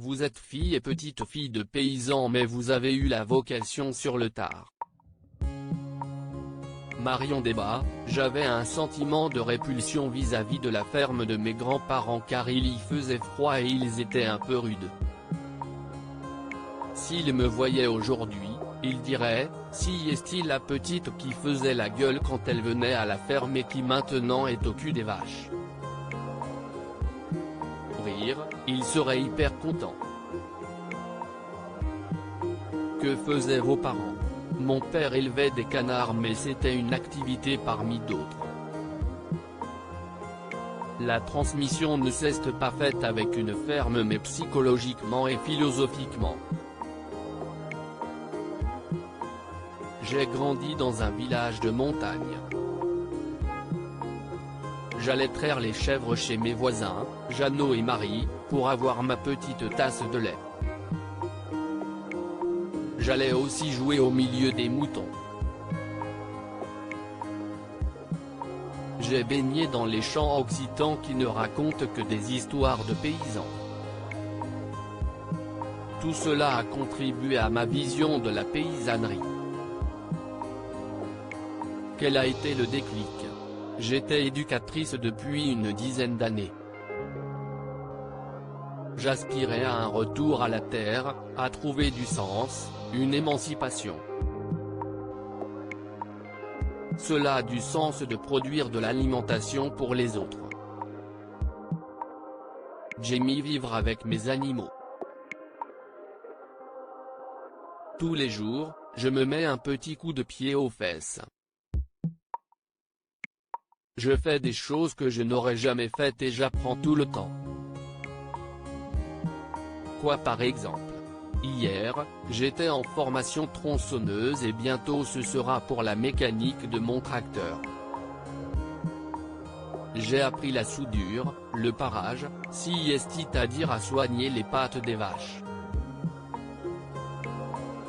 Vous êtes fille et petite fille de paysan mais vous avez eu la vocation sur le tard. Marion débat, j'avais un sentiment de répulsion vis-à-vis de la ferme de mes grands-parents car il y faisait froid et ils étaient un peu rudes. S'ils me voyaient aujourd'hui, ils diraient, si est-il la petite qui faisait la gueule quand elle venait à la ferme et qui maintenant est au cul des vaches. Rire, ils seraient hyper contents. Que faisaient vos parents? Mon père élevait des canards mais c'était une activité parmi d'autres. La transmission ne s'est pas faite avec une ferme mais psychologiquement et philosophiquement. J'ai grandi dans un village de montagne. J'allais traire les chèvres chez mes voisins, Jeannot et Marie, pour avoir ma petite tasse de lait. J'allais aussi jouer au milieu des moutons. J'ai baigné dans les champs occitans qui ne racontent que des histoires de paysans. Tout cela a contribué à ma vision de la paysannerie. Quel a été le déclic? J'étais éducatrice depuis une dizaine d'années. J'aspirais à un retour à la terre, à trouver du sens, une émancipation. Cela a du sens de produire de l'alimentation pour les autres. J'aime vivre avec mes animaux. Tous les jours, je me mets un petit coup de pied aux fesses. Je fais des choses que je n'aurais jamais faites et j'apprends tout le temps. Quoi par exemple? Hier, j'étais en formation tronçonneuse et bientôt ce sera pour la mécanique de mon tracteur. J'ai appris la soudure, le parage, c'est-à-dire à soigner les pattes des vaches.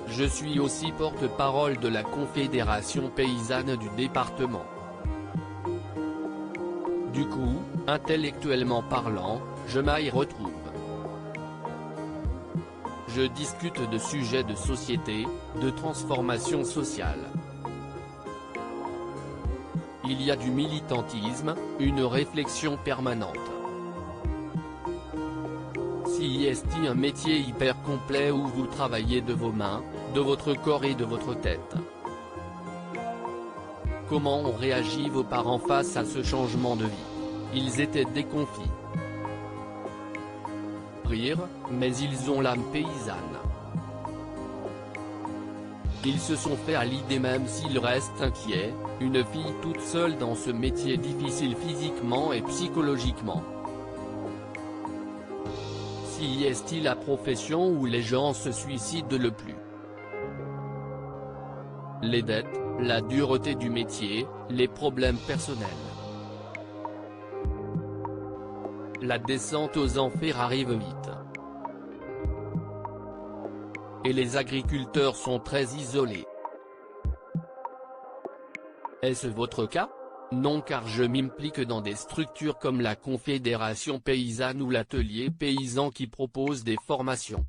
Je suis aussi porte-parole de la Confédération paysanne du département. Du coup, intellectuellement parlant, je m'y retrouve. Je discute de sujets de société, de transformation sociale. Il y a du militantisme, une réflexion permanente. Si est un métier hyper complet où vous travaillez de vos mains, de votre corps et de votre tête. Comment ont réagi vos parents face à ce changement de vie? Ils étaient déconfits. Rire, mais ils ont l'âme paysanne. Ils se sont fait à l'idée même s'ils restent inquiets, une fille toute seule dans ce métier difficile physiquement et psychologiquement. Si est-il la profession où les gens se suicident le plus? Les dettes, la dureté du métier, les problèmes personnels. La descente aux enfers arrive vite. Et les agriculteurs sont très isolés. Est-ce votre cas? Non car je m'implique dans des structures comme la Confédération paysanne ou l'atelier paysan qui propose des formations.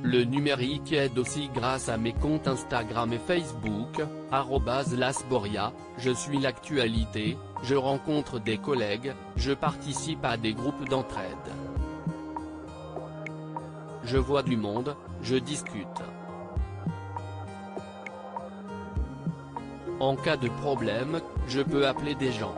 Le numérique aide aussi grâce à mes comptes Instagram et Facebook, @lasboria, je suis l'actualité, je rencontre des collègues, je participe à des groupes d'entraide. Je vois du monde, je discute. En cas de problème, je peux appeler des gens.